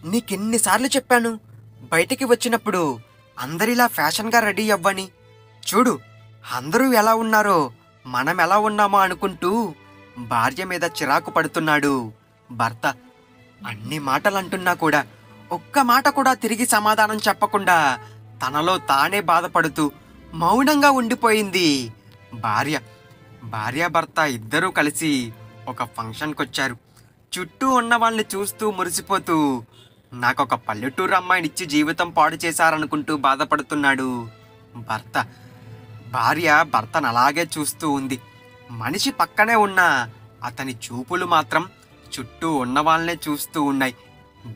నీకెన్నిసార్లు చెప్పాను బయటికి వచ్చినప్పుడు అందరిలా ఫ్యాషన్గా రెడీ అవ్వని. చూడు, అందరూ ఎలా ఉన్నారో మనం ఎలా ఉన్నామో అనుకుంటూ భార్య మీద చిరాకు పడుతున్నాడు భర్త. అన్ని మాటలంటున్నా కూడా ఒక్క మాట కూడా తిరిగి సమాధానం చెప్పకుండా తనలో తానే బాధపడుతూ మౌనంగా ఉండిపోయింది భార్య. భార్యాభర్త ఇద్దరూ కలిసి ఒక ఫంక్షన్కొచ్చారు. చుట్టూ ఉన్న వాళ్ళని చూస్తూ మురిసిపోతూ నాకొక పల్లెటూరు అమ్మాయినిచ్చి జీవితం పాడు చేశారనుకుంటూ బాధపడుతున్నాడు భర్త. భార్య భర్తను అలాగే చూస్తూ ఉంది. మనిషి పక్కనే ఉన్న అతని చూపులు మాత్రం చుట్టూ ఉన్న వాళ్ళనే చూస్తూ ఉన్నాయి.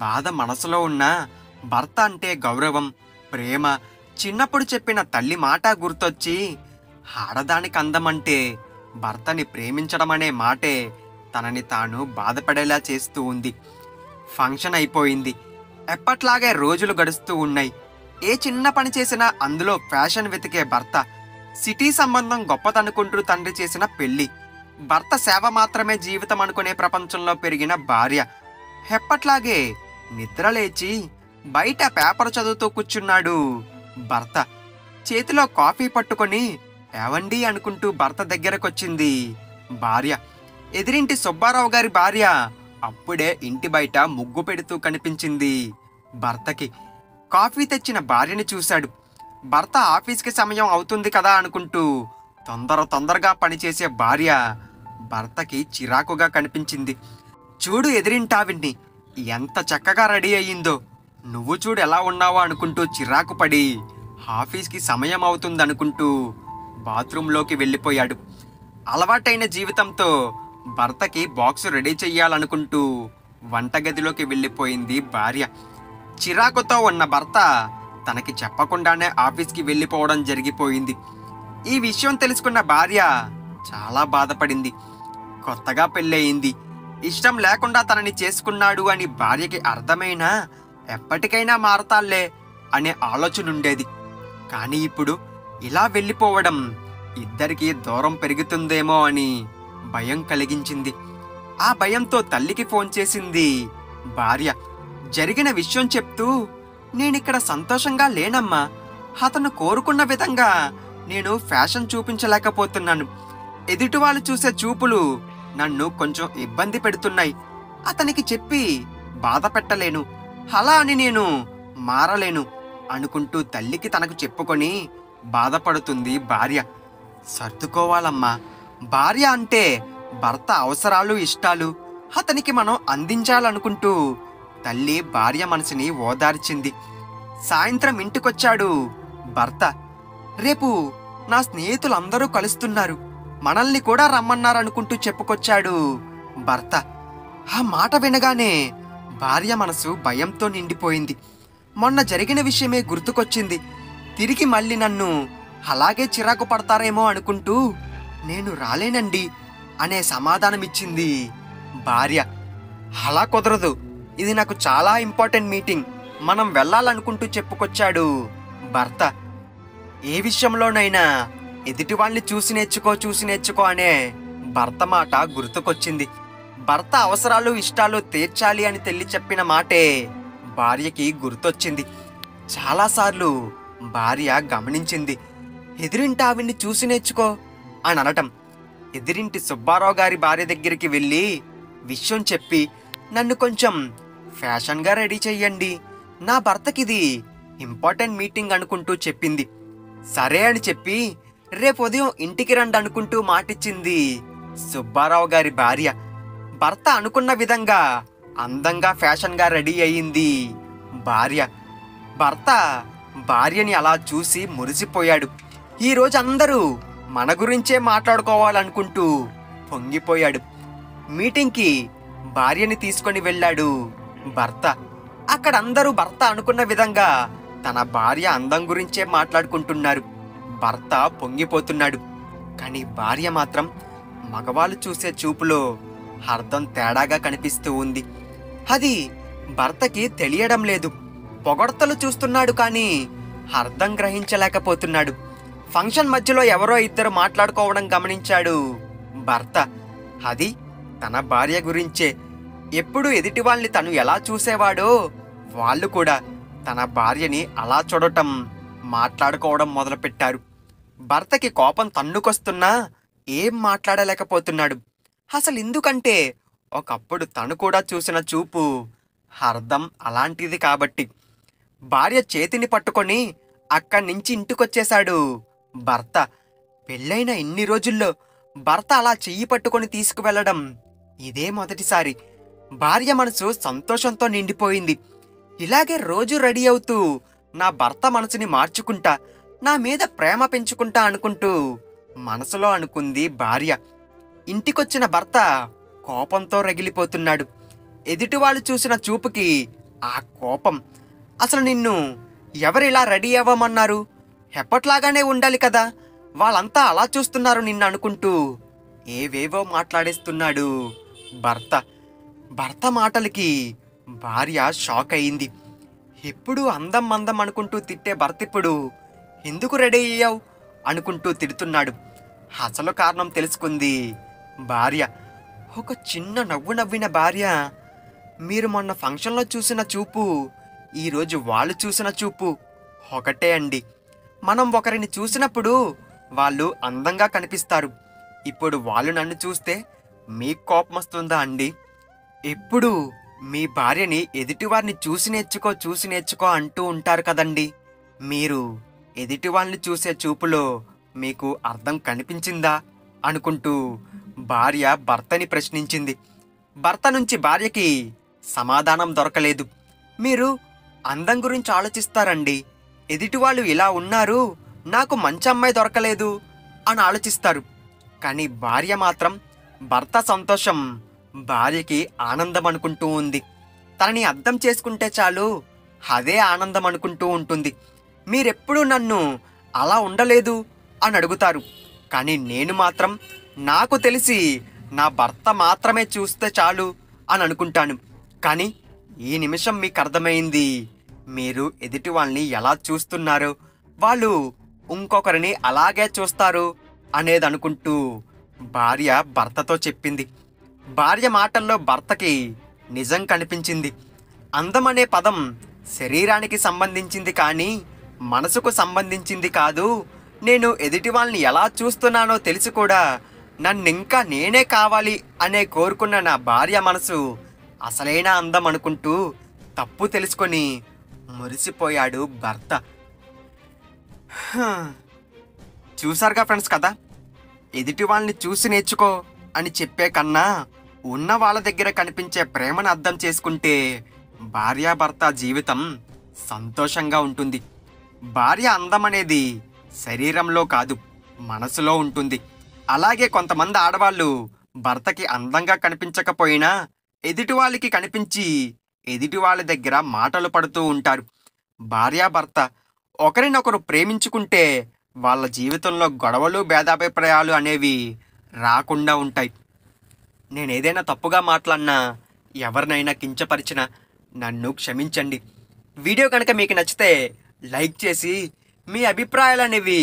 బాధ మనసులో ఉన్న భర్త అంటే గౌరవం, ప్రేమ, చిన్నప్పుడు చెప్పిన తల్లి మాట గుర్తొచ్చి ఆడదానికి అందమంటే భర్తని ప్రేమించడం అనే మాటే తనని తాను బాధపడేలా చేస్తూ ఉంది. ఫంక్షన్ అయిపోయింది. ఎప్పట్లాగే రోజులు గడుస్తూ ఉన్నాయి. ఏ చిన్న పని చేసినా అందులో ఫ్యాషన్ వెతికే భర్త. సిటీ సంబంధం గొప్పదనుకుంటూ తండ్రి చేసిన పెళ్లి. భర్త సేవ మాత్రమే జీవితం అనుకునే ప్రపంచంలో పెరిగిన భార్య. ఎప్పట్లాగే నిద్రలేచి బయట పేపర్ చదువుతూ కూర్చున్నాడు భర్త. చేతిలో కాఫీ పట్టుకొని ఏవండి అనుకుంటూ భర్త దగ్గరకొచ్చింది భార్య. ఎదిరింటి సుబ్బారావు గారి భార్య అప్పుడే ఇంటి బయట ముగ్గు పెడుతూ కనిపించింది భర్తకి. కాఫీ తెచ్చిన భార్యని చూశాడు. భర్త ఆఫీస్కి సమయం అవుతుంది కదా అనుకుంటూ తొందరగా పనిచేసే భార్య భర్తకి చిరాకుగా కనిపించింది. చూడు ఎదిరింటావిడ్ని ఎంత చక్కగా రెడీ అయ్యిందో, నువ్వు చూడు ఎలా ఉన్నావో అనుకుంటూ చిరాకు పడి ఆఫీస్కి సమయం అవుతుందనుకుంటూ బాత్రూంలోకి వెళ్ళిపోయాడు. అలవాటైన జీవితంతో భర్తకి బాక్సు రెడీ చెయ్యాలనుకుంటూ వంటగదిలోకి వెళ్ళిపోయింది భార్య. చిరాకుతో ఉన్న భర్త తనకి చెప్పకుండానే ఆఫీస్కి వెళ్ళిపోవడం జరిగిపోయింది. ఈ విషయం తెలుసుకున్న భార్య చాలా బాధపడింది. కొత్తగా పెళ్ళయింది, ఇష్టం లేకుండా తనని చేసుకున్నాడు అని భార్యకి అర్థమైనా ఎప్పటికైనా మారతాళ్లే అనే ఆలోచన ఉండేది. కానీ ఇప్పుడు ఇలా వెళ్ళిపోవడం ఇద్దరికీ దూరం పెరుగుతుందేమో అని భయం కలిగించింది. ఆ భయంతో తల్లికి ఫోన్ చేసింది భార్య. జరిగిన విషయం చెప్తూ, నేనిక్కడ సంతోషంగా లేనమ్మా. అతను కోరుకున్న విధంగా నేను ఫ్యాషన్ చూపించలేకపోతున్నాను. ఎదుటి వాళ్ళు చూసే చూపులు నన్ను కొంచెం ఇబ్బంది పెడుతున్నాయి. అతనికి చెప్పి బాధ పెట్టలేను, అలా అని నేను మారలేను అనుకుంటూ తల్లికి తనకు చెప్పుకొని బాధపడుతుంది భార్య. సర్దుకోవాలమ్మా. భార్య అంటే భర్త అవసరాలు, ఇష్టాలు అతనికి మనం అందించాలనుకుంటూ తల్లి భార్య మనసుని ఓదార్చింది. సాయంత్రం ఇంటికొచ్చాడు భర్త. రేపు నా స్నేహితులందరూ కలుస్తున్నారు, మనల్ని కూడా రమ్మన్నారనుకుంటూ చెప్పుకొచ్చాడు భర్త. ఆ మాట వినగానే భార్య మనసు భయంతో నిండిపోయింది. మొన్న జరిగిన విషయమే గుర్తుకొచ్చింది. తిరిగి మళ్ళీ నన్ను అలాగే చిరాకు పడతారేమో అనుకుంటూ నేను రాలేనండి అనే సమాధానమిచ్చింది భార్య. అలా కుదరదు, ఇది నాకు చాలా ఇంపార్టెంట్ మీటింగ్, మనం వెళ్ళాలనుకుంటూ చెప్పుకొచ్చాడు భర్త. ఏ విషయంలోనైనా ఎదుటి వాళ్ళని చూసి నేర్చుకో అనే భర్త మాట గుర్తుకొచ్చింది. భర్త అవసరాలు, ఇష్టాలు తీర్చాలి అని తల్లి చెప్పిన మాటే భార్యకి గుర్తొచ్చింది. చాలాసార్లు భార్య గమనించింది, ఎదిరింటి ఆవిడ్ని చూసి నేర్చుకో అని అనటం. ఎదిరింటి సుబ్బారావు గారి భార్య దగ్గరికి వెళ్ళి విషయం చెప్పి, నన్ను కొంచెం ఫ్యాషన్గా రెడీ చెయ్యండి, నా భర్తకిది ఇంపార్టెంట్ మీటింగ్ అనుకుంటూ చెప్పింది. సరే అని చెప్పి రేపు ఉదయం ఇంటికి రండి అనుకుంటూ మాటిచ్చింది సుబ్బారావు గారి భార్య. భర్త అనుకున్న విధంగా అందంగా ఫ్యాషన్గా రెడీ అయ్యింది భార్య. భర్త భార్యని అలా చూసి మురిసిపోయాడు. ఈరోజు అందరూ మన గురించే మాట్లాడుకోవాలనుకుంటూ పొంగిపోయాడు. మీటింగ్కి భార్యని తీసుకొని వెళ్ళాడు భర్త. అక్కడ అందరూ భర్త అనుకున్న విధంగా తన భార్య అందం గురించే మాట్లాడుకుంటున్నారు. భర్త పొంగిపోతున్నాడు. కానీ భార్య మాత్రం మగవాళ్ళు చూసే చూపులో అర్థం తేడాగా కనిపిస్తూ ఉంది. అది భర్తకి తెలియడం లేదు. పొగడ్తలు చూస్తున్నాడు కానీ అర్థం గ్రహించలేకపోతున్నాడు. ఫంక్షన్ మధ్యలో ఎవరో ఇద్దరు మాట్లాడుకోవడం గమనించాడు భర్త. అది తన భార్య గురించే. ఎప్పుడు ఎదుటి వాళ్ళని తను ఎలా చూసేవాడో వాళ్ళు కూడా తన భార్యని అలా చూడటం, మాట్లాడుకోవడం మొదలుపెట్టారు. భర్తకి కోపం తన్నుకొస్తున్నా ఏం మాట్లాడలేకపోతున్నాడు. అసలు ఎందుకంటే ఒకప్పుడు తను కూడా చూసిన చూపు అర్థం అలాంటిది కాబట్టి. భార్య చేతిని పట్టుకొని అక్కడి నుంచి ఇంటికొచ్చేశాడు భర్త. పెళ్ళైన ఇన్ని రోజుల్లో భర్త అలా చెయ్యి పట్టుకొని తీసుకువెళ్ళడం ఇదే మొదటిసారి. భార్య మనసు సంతోషంతో నిండిపోయింది. ఇలాగే రోజు రెడీ అవుతూ నా భర్త మనసుని మార్చుకుంటా, నా మీద ప్రేమ పెంచుకుంటా అనుకుంటూ మనసులో అనుకుంది భార్య. ఇంటికొచ్చిన భర్త కోపంతో రగిలిపోతున్నాడు. ఎదుటివాళ్ళు చూసిన చూపుకి ఆ కోపం, అసలు నిన్ను ఎవరిలా రెడీ అవ్వమన్నారు? ఎప్పట్లాగానే ఉండాలి కదా, వాళ్ళంతా అలా చూస్తున్నారు నిన్ను అనుకుంటూ ఏవేవో మాట్లాడేస్తున్నాడు భర్త. భర్త మాటలకి భార్య షాక్ అయింది. ఎప్పుడు అందం మందం అనుకుంటూ తిట్టే భర్త ఇప్పుడు ఎందుకు రెడీ అయ్యావు అనుకుంటూ తిడుతున్నాడు. అసలు కారణం తెలుసుకుంది భార్య. ఒక చిన్న నవ్వు నవ్విన భార్య, మీరు మొన్న ఫంక్షన్లో చూసిన చూపు, ఈరోజు వాళ్ళు చూసిన చూపు ఒకటే అండి. మనం ఒకరిని చూసినప్పుడు వాళ్ళు అందంగా కనిపిస్తారు. ఇప్పుడు వాళ్ళు నన్ను చూస్తే మీకు కోపం వస్తుందా అండి? ఎప్పుడు మీ భార్యని ఎదుటివారిని చూసి నేర్చుకో అంటూ ఉంటారు కదండి. మీరు ఎదుటివారిని చూసే చూపులో మీకు అర్థం కనిపించిందా అనుకుంటూ భార్య భర్తని ప్రశ్నించింది. భర్త నుంచి భార్యకి సమాధానం దొరకలేదు. మీరు అందం గురించి ఆలోచిస్తారండి, ఎదుటివాళ్ళు ఇలా ఉన్నారు, నాకు మంచి అమ్మాయి దొరకలేదు అని ఆలోచిస్తారు. కానీ భార్య మాత్రం భర్త సంతోషం భార్యకి ఆనందం అనుకుంటూ ఉంది. తనని అర్థం చేసుకుంటే చాలు అదే ఆనందం అనుకుంటూ ఉంటుంది. మీరెప్పుడూ నన్ను అలా ఉండలేదు అని అడుగుతారు. కానీ నేను మాత్రం నాకు తెలిసి నా భర్త మాత్రమే చూస్తే చాలు అని అనుకుంటాను. కానీ ఈ నిమిషం మీకు అర్థమైంది, మీరు ఎదుటి వాళ్ళని ఎలా చూస్తున్నారో వాళ్ళు ఇంకొకరిని అలాగే చూస్తారు అనేది అనుకుంటూ భార్య భర్తతో చెప్పింది. భార్య మాటల్లో భర్తకి నిజం కనిపించింది. అందం అనే పదం శరీరానికి సంబంధించింది కానీ మనసుకు సంబంధించింది కాదు. నేను ఎదుటి వాళ్ళని ఎలా చూస్తున్నానో తెలిసి కూడా నన్నింకా నేనే కావాలి అనే కోరుకున్న నా భార్య మనసు అసలైన అందం అనుకుంటూ తప్పు తెలుసుకొని మురిసిపోయాడు భర్త. చూసారుగా ఫ్రెండ్స్ కదా, ఎదుటి వాళ్ళని చూసి నేర్చుకో అని చెప్పే కన్నా ఉన్న వాళ్ళ దగ్గర కనిపించే ప్రేమను అర్థం చేసుకుంటే భార్యాభర్త జీవితం సంతోషంగా ఉంటుంది. భార్య అందం అనేది శరీరంలో కాదు, మనసులో ఉంటుంది. అలాగే కొంతమంది ఆడవాళ్ళు భర్తకి అందంగా కనిపించకపోయినా ఎదుటి వాళ్ళకి కనిపించి ఎదుటి వాళ్ళ దగ్గర మాటలు పడుతూ ఉంటారు. భార్యాభర్త ఒకరినొకరు ప్రేమించుకుంటే వాళ్ళ జీవితంలో గొడవలు, భేదాభిప్రాయాలు అనేవి రాకుండా ఉంటాయి. నేనేదైనా తప్పుగా మాట్లాడినా, ఎవరినైనా కించపరిచినా నన్ను క్షమించండి. వీడియో కనుక మీకు నచ్చితే లైక్ చేసి మీ అభిప్రాయాలు అనేవి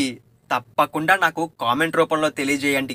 తప్పకుండా నాకు కామెంట్ రూపంలో తెలియజేయండి.